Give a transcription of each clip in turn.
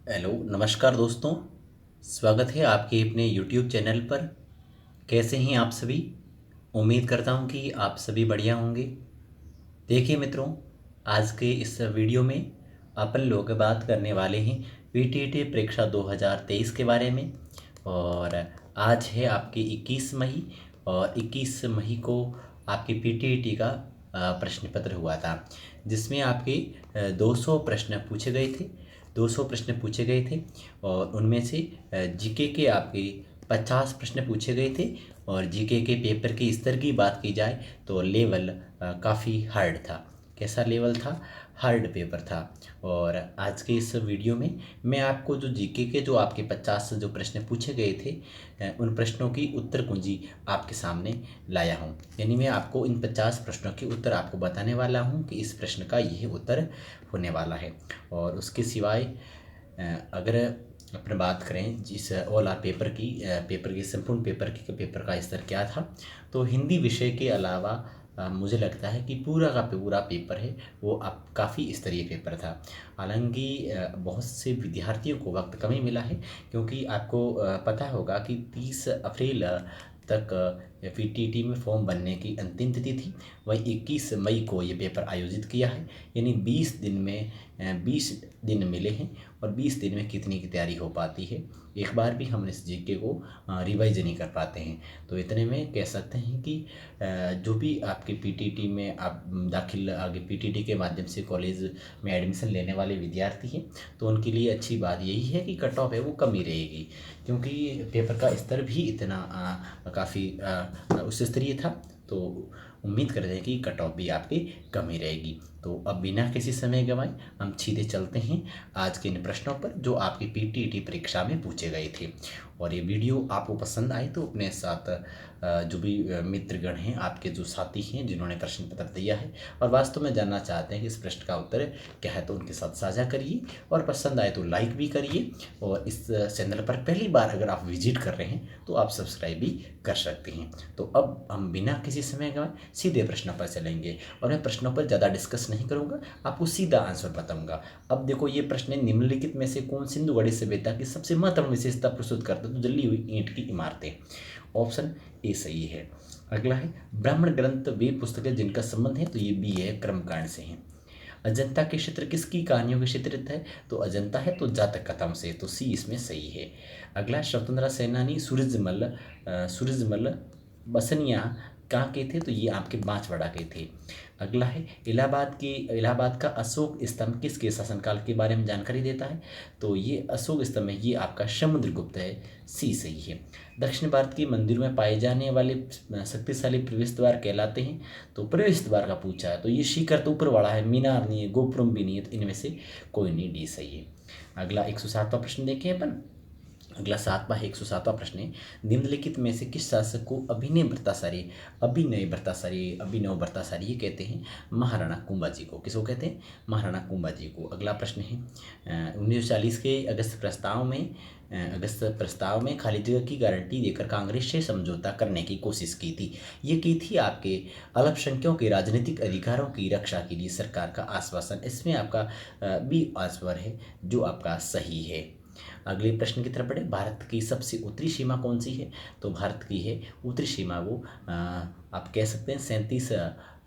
Hello नमस्कार दोस्तों। स्वागत है आपके अपने YouTube चैनल पर। कैसे हैं आप सभी? उम्मीद करता हूं कि आप सभी बढ़िया होंगे। देखिए मित्रों, आज के इस वीडियो में अपन लोग बात करने वाले हैं पीटीटी परीक्षा 2023 के बारे में। और आज है आपकी 21 मई, और 21 मई को आपकी पीटीटी का प्रश्न पत्र हुआ था, जिसमें आपके 200 प्रश्न पूछे गए थे। 200 प्रश्न पूछे गए थे और उनमें से जीके के आपके 50 प्रश्न पूछे गए थे। और जीके के पेपर के स्तर की बात की जाए तो लेवल काफ़ी हार्ड था। कैसा लेवल था? हार्ड पेपर था। और आज के इस वीडियो में मैं आपको जो जीके के जो आपके 50 जो प्रश्न पूछे गए थे, उन प्रश्नों की उत्तर कुंजी आपके सामने लाया हूँ। यानी मैं आपको इन 50 प्रश्नों के उत्तर आपको बताने वाला हूँ कि इस प्रश्न का यह उत्तर होने वाला है। और उसके सिवाय अगर अपन बात करें जिस ऑल आर पेपर की, पेपर के संपूर्ण पेपर का स्तर क्या था, तो हिंदी विषय के अलावा मुझे लगता है कि पूरा का पूरा पेपर है वो अब काफ़ी स्तरीय पेपर था। हालांकि बहुत से विद्यार्थियों को वक्त कम ही मिला है, क्योंकि आपको पता होगा कि 30 अप्रैल तक पीटीटी में फॉर्म भरने की अंतिम तिथि थी। वही 21 मई को ये पेपर आयोजित किया है। यानी 20 दिन में 20 दिन मिले हैं, और 20 दिन में कितनी की तैयारी हो पाती है, एक बार भी हम इस जीके को रिवाइज नहीं कर पाते हैं। तो इतने में कह सकते हैं कि जो भी आपके पीटीटी में आप दाखिल आगे पीटीटी के माध्यम से कॉलेज में एडमिशन लेने वाले विद्यार्थी हैं, तो उनके लिए अच्छी बात यही है कि कट ऑफ है वो कम ही रहेगी, क्योंकि पेपर का स्तर भी इतना काफ़ी उच्च स्तरीय था। तो उम्मीद करते हैं कि कट ऑफ भी आपकी कम ही रहेगी। तो अब बिना किसी समय गंवाए हम सीधे चलते हैं आज के इन प्रश्नों पर जो आपकी पीटीटी परीक्षा में पूछे गए थे। और ये वीडियो आपको पसंद आए तो अपने साथ जो भी मित्रगण हैं, आपके जो साथी हैं जिन्होंने प्रश्न पत्र दिया है और वास्तव में जानना चाहते हैं कि इस प्रश्न का उत्तर क्या है, तो उनके साथ साझा करिए। और पसंद आए तो लाइक भी करिए। और इस चैनल पर पहली बार अगर आप विजिट कर रहे हैं तो आप सब्सक्राइब भी कर सकते हैं। तो अब हम बिना किसी समय गंवाए सीधे प्रश्नों पर चलेंगे, और मैं प्रश्नों पर ज़्यादा डिस्कस नहीं करूँगा, आपको सीधा आंसर बताऊँगा। अब देखो, ये प्रश्न है, निम्नलिखित में से कौन सिंधु घड़ी सभ्यता की सबसे महत्वपूर्ण विशेषता प्रस्तुत करता है? तो जली हुई ईंट की इमारतें। ऑप्शन ए सही है। अगला है, ब्राह्मण ग्रंथ वे पुस्तकें जिनका संबंध है, तो ये बी है, कर्मकांड से है। अजंता के क्षेत्र किसकी कहानियों के चित्रित है? तो अजंता है तो जातक कथाओं से, तो सी इसमें सही है। अगला, स्वतंत्रता सेनानी सूरजमल बसनिया कहाँ के थे? तो ये आपके बांसवाड़ा के थे। अगला है, इलाहाबाद का अशोक स्तंभ किसके शासनकाल के बारे में जानकारी देता है? तो ये अशोक स्तंभ है, ये आपका समुद्रगुप्त है, सी सही है। दक्षिण भारत के मंदिरों में पाए जाने वाले शक्तिशाली प्रवेश द्वार कहलाते हैं? तो प्रवेश द्वार का पूछा है, तो ये शिखर तो ऊपर वाला है, मीनार नहीं है, गोपुरम भी नहीं है, तो इनमें से कोई नहीं, डी सही है। अगला 107वां प्रश्न देखें अपन। अगला 107वां प्रश्न है, निम्नलिखित में से किस शासक को अभिनव भट्टाचार्य ये कहते हैं? महाराणा कुंभा जी को। किसको कहते हैं? महाराणा कुंभा जी को। अगला प्रश्न है, 1940 के अगस्त प्रस्ताव में खाली जगह की गारंटी देकर कांग्रेस से समझौता करने की कोशिश की थी। ये की थी आपके अल्पसंख्यकों के राजनीतिक अधिकारों की रक्षा के लिए सरकार का आश्वासन। इसमें आपका बी आंसर है जो आपका सही है। अगले प्रश्न की तरफ बढ़े, भारत की सबसे उत्तरी सीमा कौन सी है? तो भारत की है उत्तरी सीमा वो आप कह सकते हैं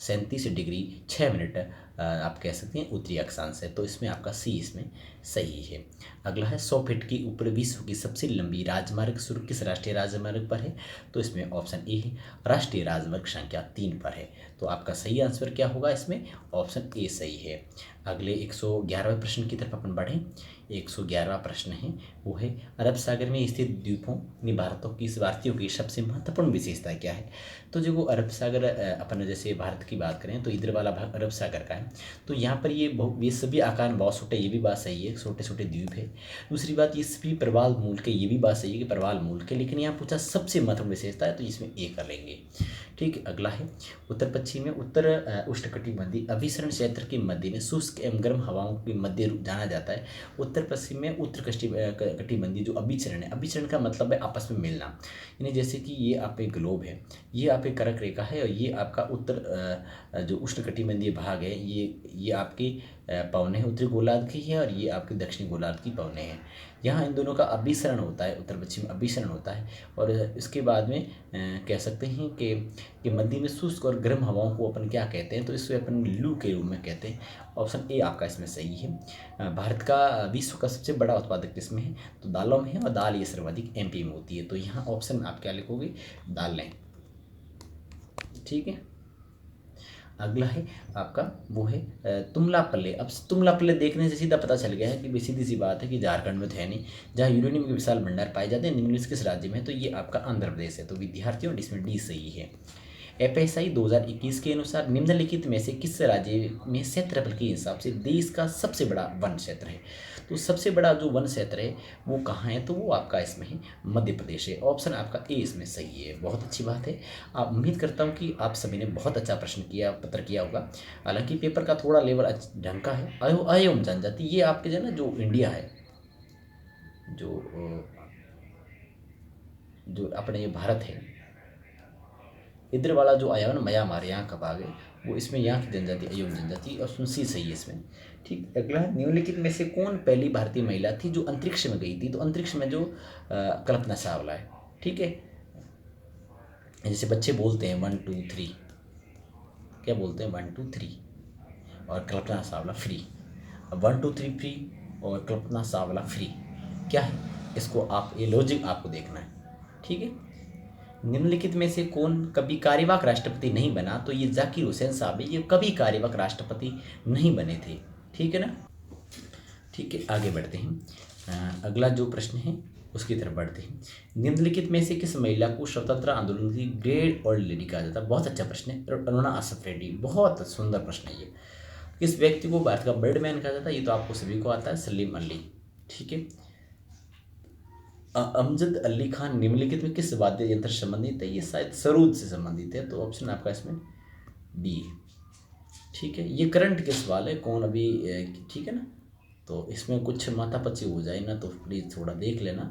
37 डिग्री 6 मिनट आप कह सकते हैं उत्तरी अक्षांश है, तो इसमें आपका सी इसमें सही है। अगला है, 100 फीट की ऊपर विश्व की सबसे लंबी राजमार्ग शुरू किस राष्ट्रीय राजमार्ग पर है? तो इसमें ऑप्शन ए है, राष्ट्रीय राजमार्ग संख्या 3 पर है। तो आपका सही आंसर क्या होगा इसमें? ऑप्शन ए सही है। अगले 111वें प्रश्न की तरफ अपन बढ़ें। 111वां प्रश्न है वो है, अरब सागर में स्थित द्वीपों में भारतीयों की सबसे महत्वपूर्ण विशेषता क्या है? तो जो वो अरब सागर अपन जैसे भारत की बात करें तो इधर वाला भाग अरब सागर का है, तो यहाँ पर ये सभी आकार में बहुत छोटे, ये भी बात सही है, छोटे छोटे द्वीप है। दूसरी बात, ये सभी प्रवाल मूल के, ये भी बात सही है कि प्रवाल मूल के, लेकिन यहाँ पूछा सबसे महत्वपूर्ण विशेषता है, तो इसमें ए कर लेंगे। ठीक है। अगला है, उत्तर पश्चिम में उत्तर उष्णकटिबंधीय अभिसरण क्षेत्र के मध्य में शुष्क एवं गर्म हवाओं के मध्य जाना जाता है। उत्तर पश्चिम में कटिबंधीय जो अभिचरण है, अभिचरण का मतलब है आपस में मिलना, यानी जैसे कि ये आप एक ग्लोब है, ये आप एक कर्क रेखा है, और ये आपका उत्तर जो उष्णकटिबंधीय भाग है, ये आपकी पवने हैं, उत्तरी गोलार्ध की है और ये आपकी दक्षिणी गोलार्ध की पवने हैं। यहाँ इन दोनों का अभिसरण होता है, उत्तर पश्चिम अभिसरण होता है। और इसके बाद में कह सकते हैं कि मध्य में शुष्क और गर्म हवाओं को अपन क्या कहते हैं, तो इसे अपन लू के रूप में कहते हैं। ऑप्शन ए आपका इसमें सही है। भारत का विश्व का सबसे बड़ा उत्पादक किसमें है, तो दालों में है, और दाल ये सर्वाधिक एमपी में होती है। तो यहाँ ऑप्शन आप क्या लिखोगे, दालें। ठीक है, अगला है आपका वो है तुमलापल्ले। अब तुमलापल्ले देखने से सीधा पता चल गया है कि सीधी सी बात है कि झारखंड में तो है नहीं, जहाँ यूरेनियम के विशाल भंडार पाए जाते हैं। निम्नलिखित किस राज्य में है, तो ये आपका आंध्र प्रदेश है। तो विद्यार्थियों इसमें डी सही है। एफएसआई 2021 के अनुसार निम्नलिखित में से किस राज्य में क्षेत्रफल के हिसाब से देश का सबसे बड़ा वन क्षेत्र है, तो सबसे बड़ा जो वन क्षेत्र है वो कहाँ है, तो वो आपका इसमें है मध्य प्रदेश है। ऑप्शन आपका ए इसमें सही है। बहुत अच्छी बात है। आप उम्मीद करता हूँ कि आप सभी ने बहुत अच्छा प्रश्न किया, पत्र किया होगा। हालांकि पेपर का थोड़ा लेवल ढंग का है। अयोम जनजाति ये आपके जो है ना, जो इंडिया है, जो अपने ये भारत है, इधर वाला जो आया ना म्यांमार, यहाँ कब आ गए, वो इसमें यहाँ की जनजाति अयोम जनजाति, और सुनसी सही है इसमें। ठीक, अगला है निम्नलिखित में से कौन पहली भारतीय महिला थी जो अंतरिक्ष में गई थी, तो अंतरिक्ष में जो कल्पना चावला है। ठीक है, जैसे बच्चे बोलते हैं 1 2 3, क्या बोलते हैं 1 2 3, और कल्पना चावला फ्री। अब 1 2 3 फ्री और कल्पना चावला फ्री क्या है, इसको आप ये लॉजिक आपको देखना है। ठीक है, निम्नलिखित में से कौन कभी कार्यवाहक राष्ट्रपति नहीं बना, तो ये जाकिर हुसैन साहब है, ये कभी कार्यवाहक राष्ट्रपति नहीं बने थे। ठीक है ना। ठीक है, आगे बढ़ते हैं। अगला जो प्रश्न है उसकी तरफ बढ़ते हैं। निम्नलिखित में से किस महिला को स्वतंत्र आंदोलन की ग्रेट ओल्ड लेडी कहा जाता है, बहुत अच्छा प्रश्न है। अरुणा आसफ रेड्डी, बहुत सुंदर प्रश्न है ये। किस व्यक्ति को भारत का बर्डमैन कहा जाता है, ये तो आपको सभी को आता है, सलीम अली। ठीक है, अमजद अली खान निम्नलिखित में किस वाद्य यंत्र से संबंधित है, ये शायद सरूद से संबंधित है। तो ऑप्शन आपका इसमें बी है। ठीक है, ये करंट के सवाल है, कौन अभी ठीक है ना, तो इसमें कुछ माथापच्ची हो जाए ना, तो प्लीज़ थोड़ा देख लेना।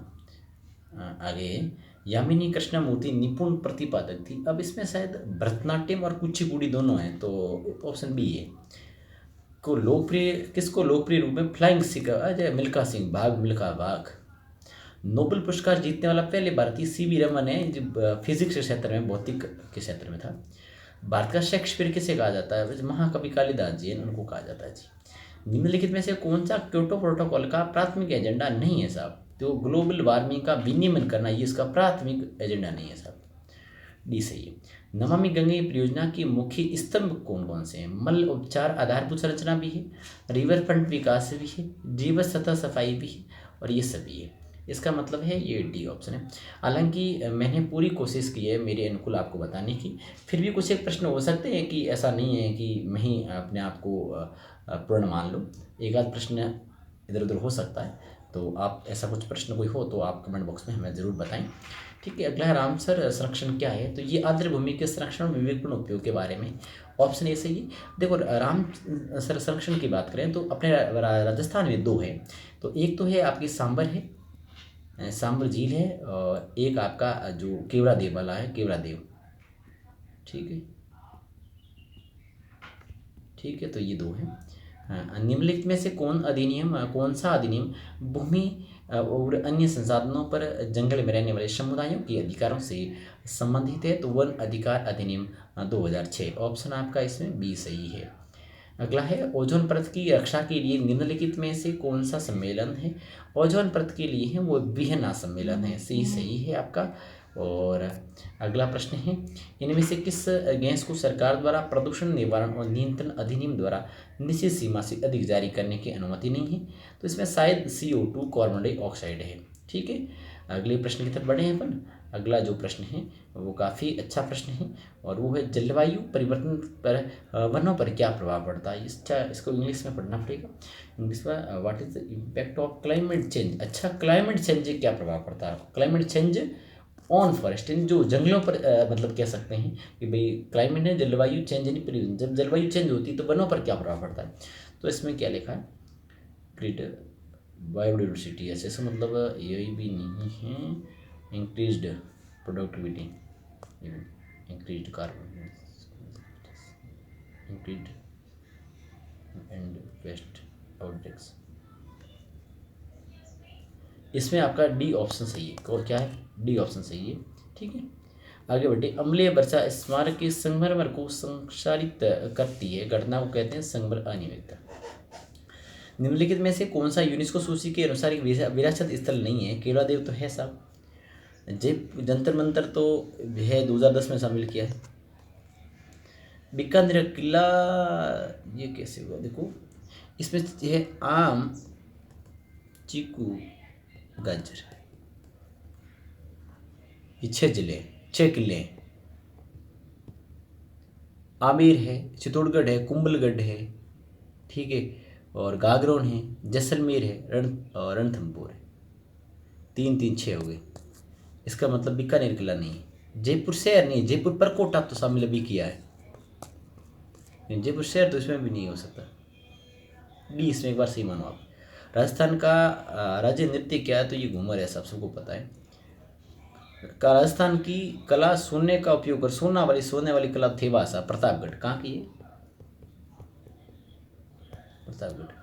आगे यामिनी कृष्णमूर्ति निपुण प्रतिपादक थी। अब इसमें शायद भरतनाट्यम और कुचिपुड़ी दोनों हैं, तो ऑप्शन बी है। किसको लोकप्रिय रूप में फ्लाइंग सिख मिल्खा सिंह, भाग मिल्खा भाग। नोबेल पुरस्कार जीतने वाला पहले भारतीय सीवी रमन है, जो फिजिक्स के क्षेत्र में, भौतिक के क्षेत्र में था। भारत का शेक्सपियर किसे कहा जाता है, महाकवि कालिदास जी हैं, उनको कहा जाता है जी। निम्नलिखित में से कौन सा क्योटो प्रोटोकॉल का प्राथमिक एजेंडा नहीं है साहब, तो ग्लोबल वार्मिंग का विनियमन करना ये इसका प्राथमिक एजेंडा नहीं है साहब, डी सही है। नमामि गंगे परियोजना के मुख्य स्तंभ कौन कौन से हैं, मल उपचार आधारभूत संरचना भी है, रिवर फ्रंट विकास भी है, जीव सतह सफाई भी है, और ये सभी है। इसका मतलब है ये डी ऑप्शन है। हालांकि मैंने पूरी कोशिश की है मेरे अनुकूल आपको बताने की, फिर भी कुछ एक प्रश्न हो सकते हैं कि ऐसा नहीं है कि मैं ही अपने आप को पूर्ण मान लूँ, एक आध प्रश्न इधर उधर हो सकता है। तो आप ऐसा कुछ प्रश्न कोई हो तो आप कमेंट बॉक्स में हमें ज़रूर बताएं। ठीक है, अगला है रामसर संरक्षण क्या है, तो ये आर्द्र भूमि के संरक्षण में विवेकपूर्ण उपयोग के बारे में। ऑप्शन ए सही है। देखो, रामसर संरक्षण की बात करें तो अपने राजस्थान में दो है, तो एक तो है आपकी सांबर है, सांबर झील है, और एक आपका जो केवड़ा देव वाला है, केवड़ा देव। ठीक है, ठीक है, तो ये दो हैं। निम्नलिखित में से कौन सा अधिनियम भूमि और अन्य संसाधनों पर जंगल में रहने वाले समुदायों के अधिकारों से संबंधित है, तो वन अधिकार अधिनियम 2006। ऑप्शन आपका इसमें बी सही है। अगला है ओजोन परत की रक्षा के लिए निम्नलिखित में से कौन सा सम्मेलन है, ओजोन परत के लिए है वो वियना सम्मेलन है, सही है आपका। और अगला प्रश्न है, इनमें से किस गैस को सरकार द्वारा प्रदूषण निवारण और नियंत्रण अधिनियम द्वारा निश्चित सीमा से अधिक जारी करने की अनुमति नहीं है, तो इसमें शायद CO2 कार्बन डाइऑक्साइड है। ठीक है, अगले प्रश्न की तरफ बढ़े हैं अपन। अगला जो प्रश्न है वो काफ़ी अच्छा प्रश्न है, और वो है जलवायु परिवर्तन पर वनों पर क्या प्रभाव पड़ता है। इसको इंग्लिश में पढ़ना पड़ेगा। इंग्लिश में what is the impact of climate change. अच्छा, क्लाइमेट चेंज क्या प्रभाव पड़ता है, क्लाइमेट चेंज ऑन फॉरेस्ट, जो जंगलों पर मतलब कह सकते हैं कि भाई क्लाइमेट है, जलवायु चेंज यानी परिवर्तन, जब जलवायु चेंज होती है तो वनों पर क्या प्रभाव पड़ता है। तो इसमें क्या लिखा है, ग्रेटर बायोडाइवर्सिटी, ऐसे मतलब यही भी नहीं है, increased productivity, increased carbon, increased and waste outbreaks. इसमें आपका डी ऑप्शन सही है। और क्या है? डी ऑप्शन सही है। ठीक है, आगे बढ़े। अम्लीय वर्षा स्मारक के संगमरमर को संक्षारित करती है, घटना को कहते हैं संगमरमर अनियमितता। निम्नलिखित में से कौन सा यूनेस्को सूची के अनुसार एक विरासत स्थल नहीं है? केवलादेव तो है साहब। जंतर मंतर तो है, 2010 में शामिल किया है। बीकानेर किला, ये कैसे हुआ? देखो इसमें है आम, चीकू, गाजर, ये 6 किले। आमेर है, चित्तौड़गढ़ है, कुंभलगढ़ है, ठीक है, और गागरोन है, जैसलमेर है, और रणथंभौर है। 3 3 6 हो गए। इसका मतलब बीकानेर किला नहीं है। जयपुर शहर नहीं, जयपुर परकोटा तो शामिल अभी किया है, जयपुर शहर तो इसमें भी नहीं हो सकता। डी इसमें एक बार सही मानो आप। राजस्थान का राज्य नृत्य क्या है? तो ये घूमर है, सबको पता है। राजस्थान की कला सोने का उपयोग कर, सोने वाली कला थे भाषा, प्रतापगढ़। कहाँ की है? प्रतापगढ़।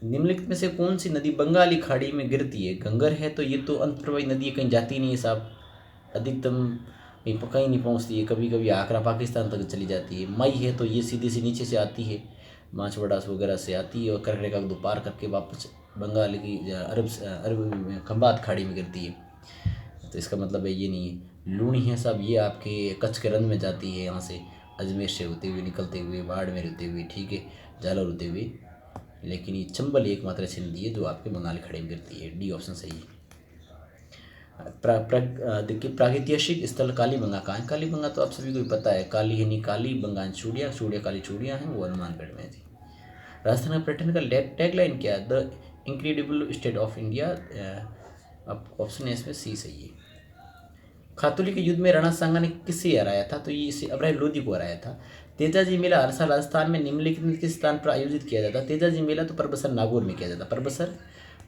निम्नलिखित में से कौन सी नदी बंगाली खाड़ी में गिरती है? गंगर है, तो ये तो अंतर्वाही नदी है, कहीं जाती नहीं है साहब। अधिकतम कहीं नहीं पहुंचती है, कभी कभी आगरा पाकिस्तान तक चली जाती है। मई है, तो ये सीधी सी नीचे से आती है, माछवड़ा वगैरह से आती है, और कर्नाटक का पार करके वापस बंगाल की अरब खंबात खाड़ी में गिरती है। तो इसका मतलब है ये नहीं है। लूणी है साहब, ये आपके कच्छ के रन में जाती है, यहाँ से अजमेर से होते हुए, निकलते हुए, बाड़मेर होते हुए, ठीक है, जालौर होते हुए। लेकिन ये चंबल एकमात्र ऐसी नदी है जो आपके बंगाल खाड़ी में गिरती है। डी ऑप्शन सही है। देखिए, प्रागैतिहासिक स्थल कालीबंगा कहाँ है? कालीबंगा तो आप सभी को पता है, काली है नहीं काली, बंगान चूड़िया, चूड़िया काली चूड़ियाँ हैं, वो हनुमानगढ़ में थी। राजस्थान का पर्यटन का टैगलाइन क्या है? The incredible state of India. Option इसमें सी सही है। खातुली के युद्ध में राणा सांगा ने किसे हराया था? तो ये इसे इब्राहिम लोदी को हराया था। तेजाजी मेला हर साल राजस्थान में निम्नलिखित किस स्थान पर आयोजित किया जाता है? तेजाजी मेला तो परबसर नागौर में किया जाता है, परबसर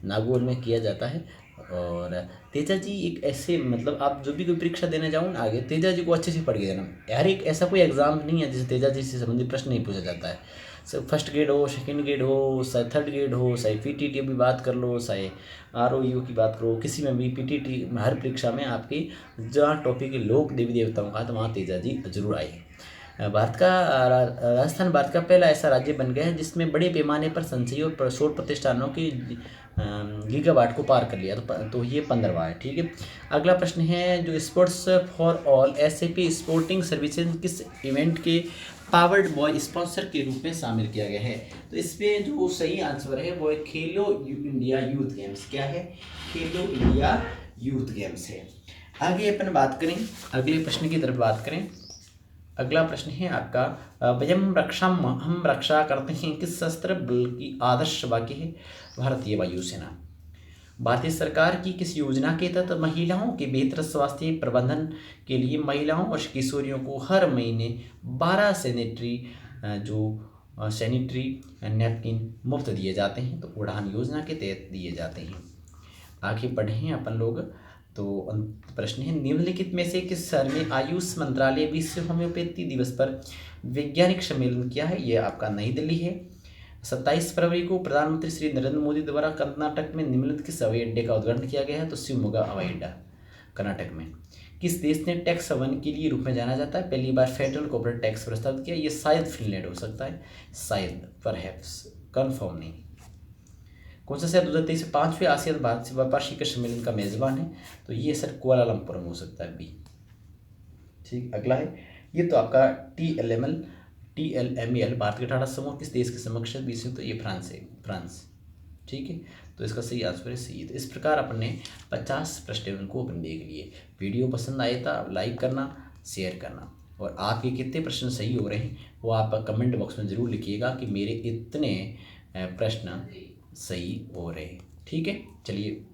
नागौर में किया जाता है। और तेजाजी एक ऐसे, मतलब आप जो भी कोई परीक्षा देने जाओ ना आगे, तेजाजी को अच्छे से पढ़ के देना। यार एक ऐसा कोई एग्जाम नहीं है जिसे तेजाजी से संबंधित प्रश्न नहीं पूछा जाता है। फर्स्ट ग्रेड हो, सेकंड ग्रेड हो, चाहे थर्ड ग्रेड हो, चाहे पीटीटी की बात कर लो, चाहे आरओयू की बात करो, किसी में भी पीटीटी हर परीक्षा में आपकी जहाँ टॉपिक लोक देवी देवताओं का, तो वहाँ तेजाजी जरूर आए। राजस्थान भारत का पहला ऐसा राज्य बन गया है जिसमें बड़े पैमाने पर संचयी और सौर प्रतिष्ठानों की गीगावाट को पार कर लिया। तो ये 15वां है। ठीक है, अगला प्रश्न है, जो sports for all SAP sporting services किस इवेंट के पावर्ड बॉय स्पॉन्सर के रूप में शामिल किया गया है? तो इसमें जो सही आंसर है वो है खेलो इंडिया यूथ गेम्स। क्या है? खेलो इंडिया यूथ गेम्स है। आगे अपन बात करें, अगले प्रश्न की तरफ बात करें। अगला प्रश्न है आपका, वयम रक्षाम, हम रक्षा करते हैं, किस सशस्त्र बल की आदर्श वाक्य है? भारतीय वायुसेना। भारतीय सरकार की किस योजना के तहत महिलाओं के बेहतर स्वास्थ्य प्रबंधन के लिए महिलाओं और किशोरियों को हर महीने 12 सैनिटरी नैपकिन मुफ्त दिए जाते हैं? तो उड़ान योजना के तहत दिए जाते हैं। आगे बढ़े हैं अपन लोग। तो प्रश्न है, निम्नलिखित में से किस शहर में आयुष मंत्रालय विश्व होम्योपैथी दिवस पर वैज्ञानिक सम्मेलन किया है? ये आपका नई दिल्ली है। 27 फरवरी को प्रधानमंत्री श्री नरेंद्र मोदी द्वारा कर्नाटक में निम्नलिखित किस हवाई अड्डे का उद्घाटन किया गया है? तो शिवमोगा हवाई अड्डा कर्नाटक में। किस देश ने टैक्स वन के लिए रूप में जाना जाता है? पहली बार फेडरल कॉर्पोरेट टैक्स प्रस्तावित किया। ये शायद फिनलैंड हो सकता है, शायद, परहैप्स, कन्फर्म नहीं। कौन सा शहर 2023 में 5वें आसियान भारत व्यापार शिखर सम्मेलन का मेजबान है? तो ये सर कुआलालंपुर में हो सकता है, बी। ठीक, अगला है, ये तो आपका TLML भारत के टाटा समूह किस देश के समक्ष है? तो ये फ्रांस है, फ्रांस। ठीक है, तो इसका सही आंसर है सी। तो इस प्रकार अपने 50 प्रश्न को अपन देख लिए। वीडियो पसंद आए तो लाइक करना, शेयर करना, और आपके कितने प्रश्न सही हो रहे हैं वो आप कमेंट बॉक्स में ज़रूर लिखिएगा कि मेरे इतने प्रश्न सही हो रहे हैं। ठीक है, चलिए।